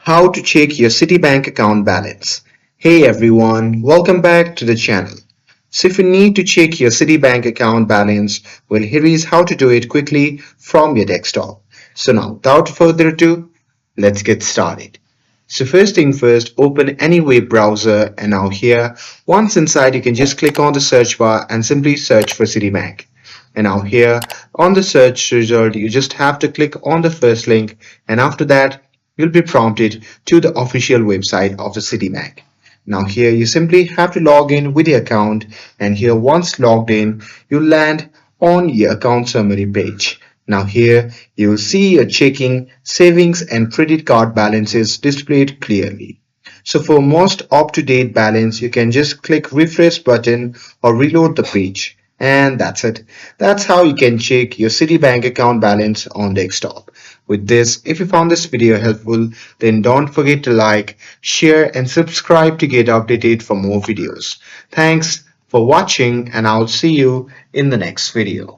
How to check your Citibank account balance. Hey everyone, welcome back to the channel. So if you need to check your Citibank account balance, well here is how to do it quickly from your desktop. So now without further ado, let's get started. So first thing first, open any web browser and now here, once inside you can just click on the search bar and simply search for Citibank. And now here on the search result, you just have to click on the first link and after that you'll be prompted to the official website of the Citibank. Now here you simply have to log in with your account and here once logged in you land on your account summary page. Now here you will see your checking, savings and credit card balances displayed clearly. So for most up-to-date balance you can just click refresh button or reload the page. And that's it. That's how you can check your Citibank account balance on desktop. With this, if you found this video helpful, then don't forget to like, share and subscribe to get updated for more videos. Thanks for watching and I'll see you in the next video.